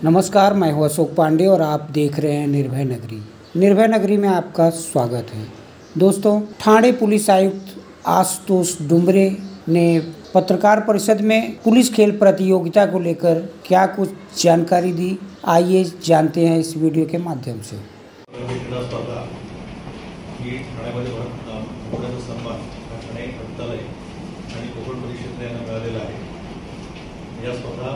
नमस्कार, मैं हूं अशोक पांडे और आप देख रहे हैं निर्भय नगरी। निर्भय नगरी में आपका स्वागत है। दोस्तों, ठाणे पुलिस आयुक्त आशुतोष डुमरे ने पत्रकार परिषद में पुलिस खेल प्रतियोगिता को लेकर क्या कुछ जानकारी दी, आइए जानते हैं इस वीडियो के माध्यम से। या स्पर्धा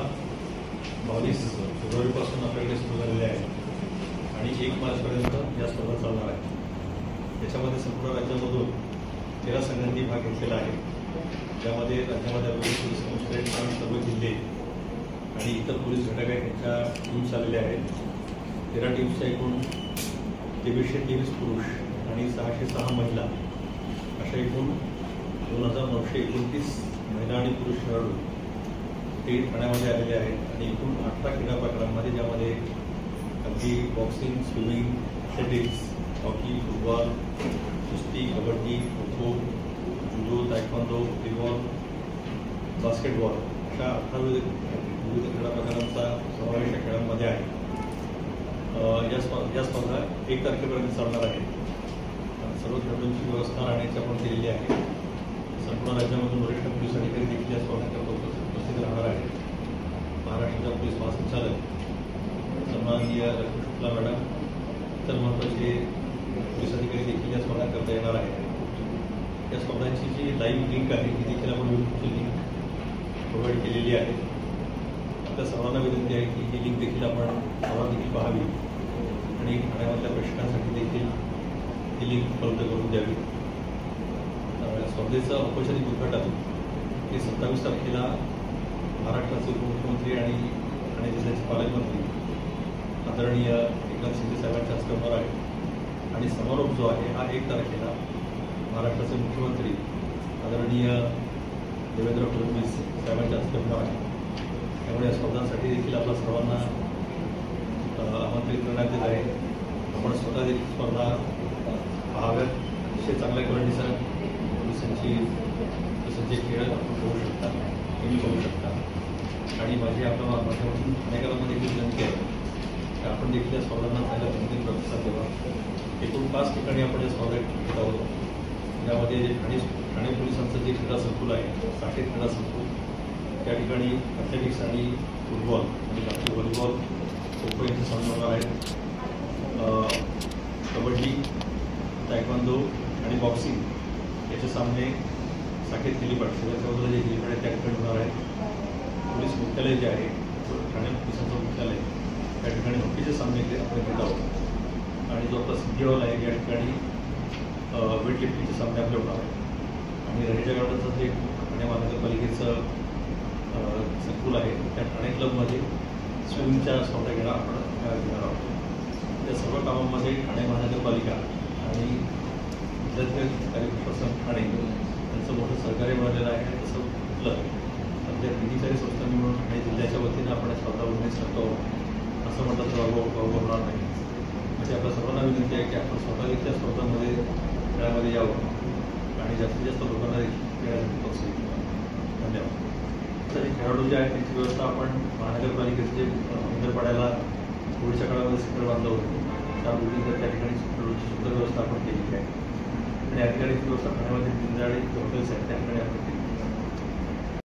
22 फेब्रुवारीपासून आपल्याकडे सुरू झालेल्या आहेत आणि 1 मार्चपर्यंत या स्पर्धा चालणार आहेत। याच्यामध्ये संपूर्ण राज्यामधून 13 संघांनी भाग घेतलेला आहे, ज्यामध्ये राज्यामध्ये पोलीस कमिशनरेट आणि सर्व जिल्हे आणि इतर पोलीस घटक आहेत त्यांच्या टीम्स आलेल्या आहेत। 13 टीम्सच्या एकूण 2323 पुरुष आणि 606 महिला अशा एकूण 2929 महिला आणि पुरुष खेळाडू ते ठाण्यामध्ये आलेले आहेत आणि एकूण 18 क्रीडा प्रकारांमध्ये, ज्यामध्ये अगदी boxing, swimming, athletics, hockey, football, कुस्ती, कबड्डी, खो खो, जुडो, तायक्वांदो, व्हॉलीबॉल, बास्केटबॉल अशा 18 विविध क्रीडा प्रकारांचा समावेश या खेळांमध्ये आहे। या स्पर्धा 1 तारखेपर्यंत चालणार आहे। सर्व खेळाडूंची व्यवस्था राहण्याची आपण केलेली आहे। संपूर्ण राज्यामधून वरिष्ठ पोलीस अधिकारी देखील या स्पर्धेत उपस्थित राहणार आहेत। महाराष्ट्राच्या पोलीस महासंचालक सन्माननीय लक्ष्मी शुक्ला मॅडम, इतर महत्त्वाचे पोलीस अधिकारी देखील या स्पर्धा करता येणार आहेत। या स्पर्धांची जी लाईव्ह लिंक आहे ती देखील आपण यूट्यूबची लिंक प्रोव्हाइड केलेली आहे। आपल्या सर्वांना विनंती आहे की ही लिंक देखील आपण सर्वांनी देखील पाहावी आणि ठाण्यामधल्या प्रेक्षकांसाठी देखील ही लिंक उपलब्ध करून द्यावी। स्पर्धेचं औपचारिक उद्घाटन हे 27 तारखेला महाराष्ट्राचे उपमुख्यमंत्री आणि ठाणे जिल्ह्याचे पालकमंत्री आदरणीय एकनाथ शिंदे साहेबांच्या हस्ते होणार आहे आणि समारोप जो आहे हा 1 तारखेला महाराष्ट्राचे मुख्यमंत्री आदरणीय देवेंद्र फडणवीस साहेबांच्या हस्ते होणार आहे। त्यामुळे या स्पर्धांसाठी देखील आपल्या सर्वांना आमंत्रित करण्यात येत आहे। आपण स्वतः देखील स्पर्धा पाहाव्यात। अतिशय चांगल्या क्वालिटीचा पोलिसांचे खेळ आपण होऊ शकतात, तुम्ही होऊ शकता आणि माझी आपल्या माध्यमातून ठाणेकरांमध्ये देखील विनंती आहे की आपण देखील या स्पर्धांना चांगल्या पद्धतीने प्रतिसाद द्यावा। एकूण 5 ठिकाणी आपण या स्पर्धा घेत आहोत, ज्यामध्ये ठाणे पोलिसांचं जे क्रीडा संकुल आहे, साठे क्रीडा संकुल, त्या ठिकाणी ॲथलेटिक्स आणि फुटबॉल आणि बाकी व्हॉलीबॉल, खो खो यांचे सामने होणार आहेत। कबड्डी, तायक्वांदो आणि बॉक्सिंग याचे सामने साकेत हेलिपॅड, सगळ्याच्या बाजूला जे हेलिपॅड आहे त्या ठिकाणी होणार आहे। पोलीस मुख्यालय जे आहे, ठाणे पोलिसांचं मुख्यालय, त्या ठिकाणी हॉकीचे सामने आपण घेत आहोत आणि जो आपला सिद्धी हॉल आहे या ठिकाणी वेटलिफ्टिंगचे सामने आपले होणार आहेत आणि रहेजा गार्डनचं जे ठाणे महानगरपालिकेचं संकुल आहे त्या ठाणे क्लबमध्ये स्विमिंगच्या स्पर्धा घेणार आहोत। या सर्व कामांमध्ये ठाणे महानगरपालिका आणि जिल्ह्यातील प्रशासन ठाणे यांचं मोठं सहकार्य मिळालेलं आहे। तसं म्हटलं तर त्या 3-4 संस्थांनी मिळून ठाणे जिल्ह्याच्या वतीनं आपण स्पर्धा ऑर्गनाईज करतो असं म्हटलं तर वावग होणार नाही। म्हणजे आपल्या सर्वांना विनंती आहे की आपण स्वतः त्या स्पर्धांमध्ये खेळामध्ये यावं आणि जास्तीत जास्त लोकांना खेळासाठी प्रोत्साहित करावं। धन्यवाद। तर खेळाडू जे आहेत त्यांची व्यवस्था आपण महानगरपालिकेचे जे इंदरपाड्याला पुढच्या काळामध्ये सेंटर बांधलं होतं त्या बिल्डिंगवर त्या ठिकाणी खेळाडूची सुद्धा व्यवस्था आपण केलेली आहे आणि या ठिकाणी व्यवस्था ठाण्यामध्ये 3 हॉटेल्स आहेत त्या ठिकाणी आपण